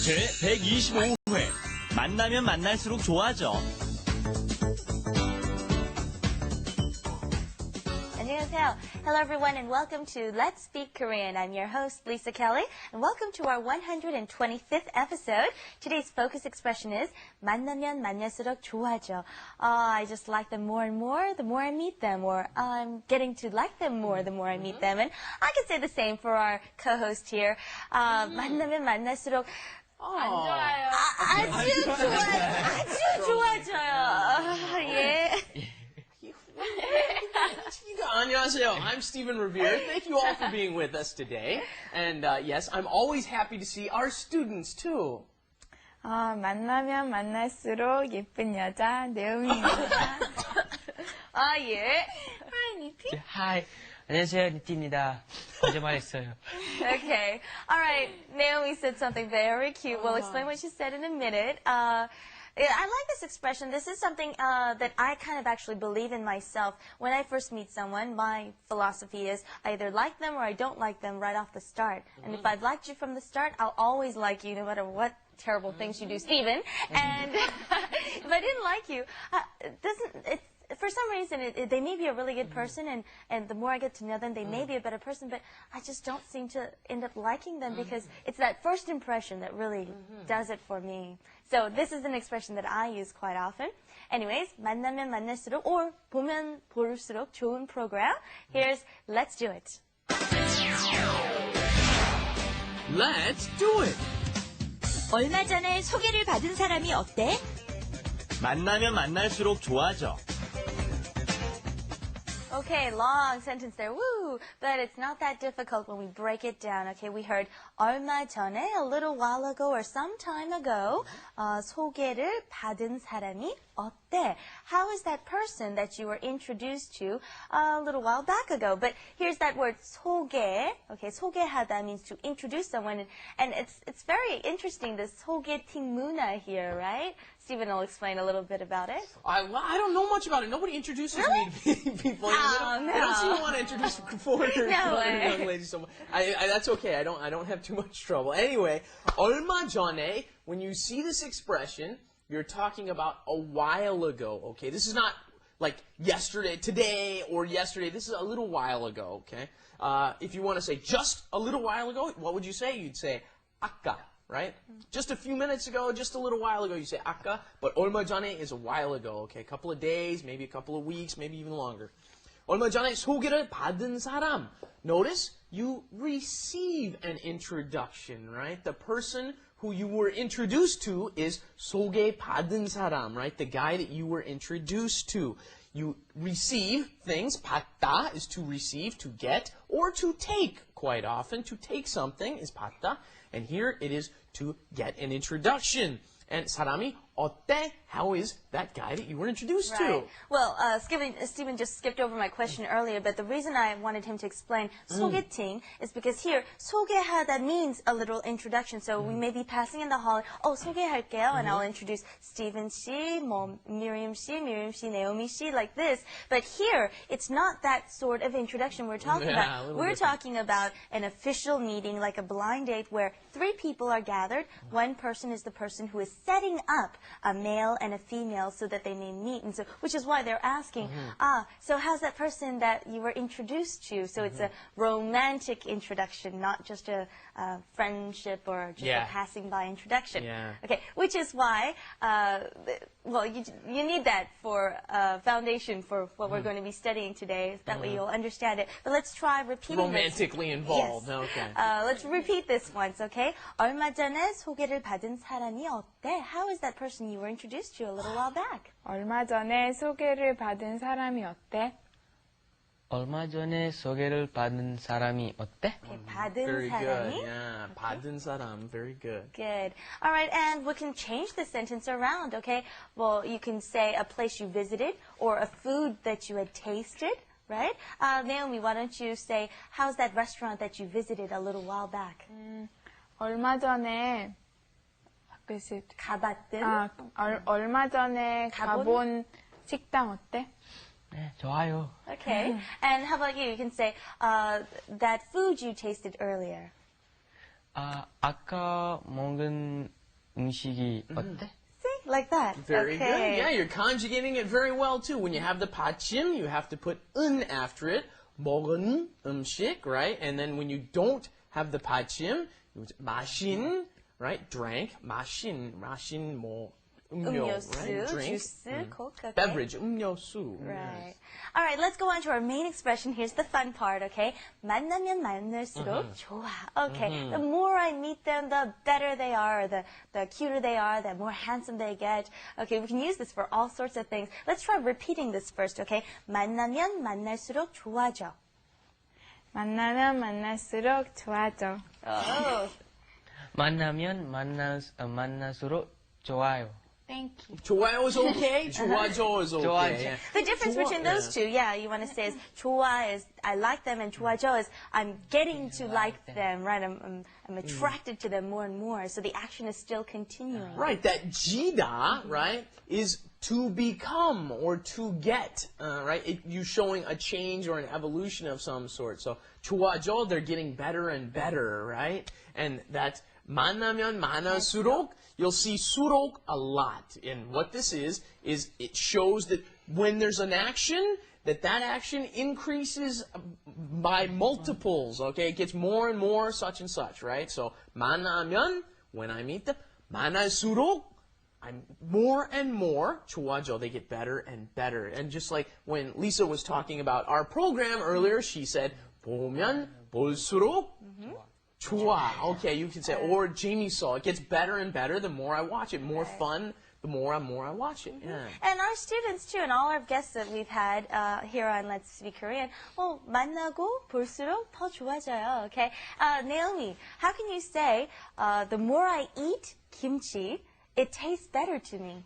제125회 만나면 만날수록 좋아져. 안녕하세요. Hello everyone and welcome to Let's Speak Korean. I'm your host Lisa Kelly and welcome to our 125th episode. Today's focus expression is 만나면 만날수록 좋아져. I just like them more and more the more I meet them, or I'm getting to like them more the more I meet them. And I can say the same for our co-host here. 만나면 만날수록 안 좋아요. 아주 좋아져요. 예. 안녕하세요. I'm Stephen Revere. Thank you all for being with us today. And yes, I'm always happy to see our students too. 만나면 만날수록 예쁜 여자 네오미입니다. 예. Hi, Nipi. Hi. 안녕하세요, 니티입니다. 거짓말했어요. Okay. All right. Naomi said something very cute. We'll explain what she said in a minute. I like this expression. This is something that I kind of actually believe in myself. When I first meet someone, my philosophy is I either like them or I don't like them right off the start. And if I've liked you from the start, I'll always like you no matter what terrible things you do, Stephen. And if I didn't like you, for some reason, they may be a really good person, and the more I get to know them, they may be a better person, but I just don't seem to end up liking them because it's that first impression that really does it for me. So this is an expression that I use quite often. Anyways, 만나면 만날수록 or 보면 볼수록 좋은 program. Here's Let's Do It. Let's do it. 얼마 전에 소개를 받은 사람이 어때? 만나면 만날수록 좋아져. Okay, long sentence there, woo! But it's not that difficult when we break it down. Okay, we heard 얼마 전에, a little while ago or some time ago, 소개를 받은 사람이 어때? How is that person that you were introduced to a little while back ago? But here's that word 소개. Okay, 소개하다 means to introduce someone, and it's very interesting, the 소개팅 문화 here, right? Stephen will explain a little bit about it. I don't know much about it. Nobody introduces me to people. No. I don't seem to want to introduce foreigner young ladies so much. That's okay. I don't have too much trouble. Anyway, 얼마 전에, when you see this expression, you're talking about a while ago. Okay, this is not like yesterday, today, or yesterday. This is a little while ago. Okay, if you want to say just a little while ago, what would you say? You'd say 아까. Right? Just a few minutes ago, just a little while ago, you say 아까, but 얼마 전에 is a while ago, okay? A couple of days, maybe a couple of weeks, maybe even longer. 얼마 전에 소개를 받은 사람. Notice, you receive an introduction, right? The person who you were introduced to is 소개받은 사람, right? The guy that you were introduced to. You receive things. 받다 is to receive, to get, or to take. Quite often, to take something is 받다. And here it is to get an introduction. And 사람이 어때? How is that guy that you were introduced to? Well, Stephen just skipped over my question earlier, but the reason I wanted him to explain 소개팅 is because here, 소개하다 means a little introduction. So we may be passing in the hall, 소개할게요, and I'll introduce Stephen 씨, Miriam 씨, Naomi 씨, like this. But here, it's not that sort of introduction we're talking about. We're talking about an official meeting, like a blind date, where 3 people are gathered. One person is the person who is setting up a male and a female so that they may meet, and so which is why they're asking, so how's that person that you were introduced to? So it's a romantic introduction, not just a friendship or just a passing by introduction. Yeah. Okay, which is why, well, you need that for foundation for what we're going to be studying today. That way you'll understand it. But let's try repeating Romantically this. involved. Yes. Okay. Let's repeat this once, okay? 얼마 전에 소개를 받은 사람이 어때? How is that person you were introduced to a little while back? 얼마 전에 소개를 받은 사람이 어때? 얼마 전에 소개를 받은 사람이 어때? Okay, 받은 Very 사람이. good. Yeah, 받은 사람. Very good. Good. All right, and we can change the sentence around, okay? Well, you can say a place you visited or a food that you had tasted, right? Naomi, why don't you say, how's that restaurant that you visited a little while back? 얼마 전에 가봤든? 얼마 전에 가본 식당 어때? 네, 좋아요. Okay. And how about you? You can say, that food you tasted earlier. 아까 먹은 음식이 어때? See? Like that. Very okay. good. Yeah, you're conjugating it very well too. When you have the 받침, you have to put 은 after it. 먹은 음식, right? And then when you don't have the 받침, 마신, right? Drank. 마신 뭐 음료, 음료수, right? Drink. juice, Coke, okay. Beverage, 음료수. Right. All right, let's go on to our main expression. Here's the fun part, okay? 만나면 만날수록 좋아. Okay, the more I meet them, the better they are, the cuter they are, the more handsome they get. Okay, we can use this for all sorts of things. Let's try repeating this first, okay? 만나면 만날수록 좋아져. 만나면 만날수록 좋아져. Oh, 만나면 만날수록 좋아요. thank you. 좋아요 is okay. 좋아져 is okay. 좋아져. Yeah. The difference 좋아, between those two, yeah, you want to say is 좋아 is I like them, and 좋아져 is I'm getting to like them, right? I'm attracted to them more and more. So the action is still continuing. Right, that jida, right, is to become or to get, right? You showing a change or an evolution of some sort. So 좋아져, they're getting better and better, right? And that 만나면 만날수록, you'll see 수록 a lot. And what this is it shows that when there's an action, that action increases by multiples, okay? It gets more and more such and such, right? So 만나면, when I meet them, 만날수록, I'm more and more 좋아져. They get better and better. And just like when Lisa was talking about our program earlier, she said 보면 볼수록 좋아. Okay, you can say, or Jamie saw, it gets better and better the more I watch it. More fun, the more I watch it. Yeah. And our students too, and all our guests that we've had here on Let's Speak Korean, well, 만나고 볼수록 더 좋아져요. Okay, Naomi, how can you say the more I eat kimchi, it tastes better to me?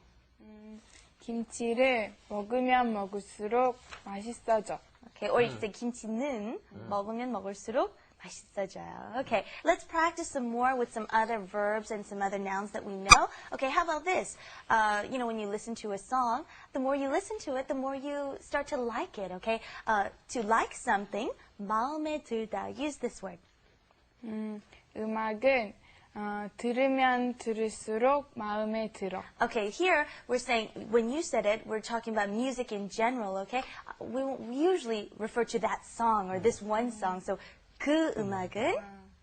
김치를 먹으면 먹을수록 맛있어져. Okay, or you can say 김치는 먹으면 먹을수록 맛있어져요. Okay, let's practice some more with some other verbs and some other nouns that we know. Okay, how about this? You know, when you listen to a song, the more you listen to it, the more you start to like it, okay? To like something, 마음에 들다. Use this word. 음악은 들으면 들을수록 마음에 들어. Okay, here we're saying, when you said it, we're talking about music in general, okay? We usually refer to that song or this one song. So 그 음악은,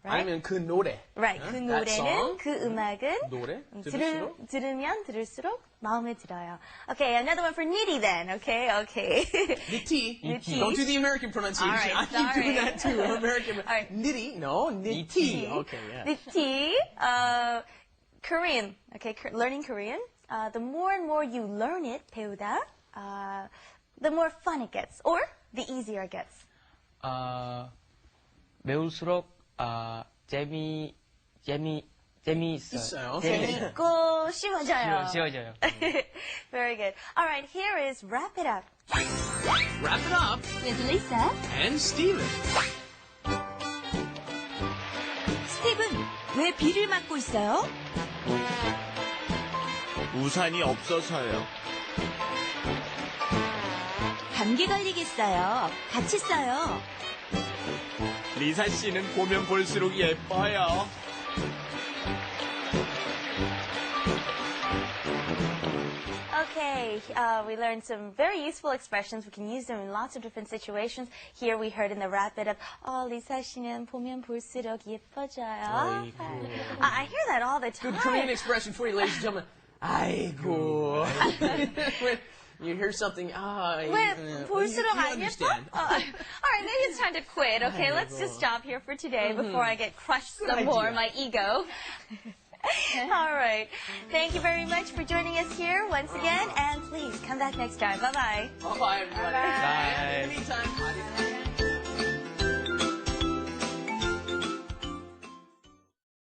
right? 아니면 그 노래. Right, 그 That 노래는, song. 그 음악은 노래? 들을수록? 들으면 들을수록 마음에 들어요. Okay, another one for nitty then. Okay. Nitty. Nitty. Don't do the American pronunciation. All right, I keep doing sorry. that too. American. right. Nitty. No, nitty. Okay, yeah. Nitty, Korean. Okay, learning Korean. The more and more you learn it, 배우다, the more fun it gets, or the easier it gets. 배울수록 재미있어요. 있어요. 재밌고 쉬워져요. 쉬워져요. Very good. All right, here is wrap it up. Wrap it up. with Lisa. And Steven. 스티븐, 왜 비를 맞고 있어요? 우산이 없어서요. 감기 걸리겠어요. 같이 써요. 리사 씨는 보면 볼수록 예뻐요. Okay, we learned some very useful expressions. We can use them in lots of different situations. Here we heard in the wrap it up, 리사 씨는 보면 볼수록 예뻐져요. I hear that all the time. Good Korean expression for you, ladies and gentlemen. 아이고. When you hear something, 왜 볼수록 you 안 예뻐? understand. All right, maybe it's time to quit. Okay, let's just stop here for today before I get crushed some more, idea. my ego. All right. Thank you very much for joining us here once again, and please come back next time. Bye-bye. Bye, everybody.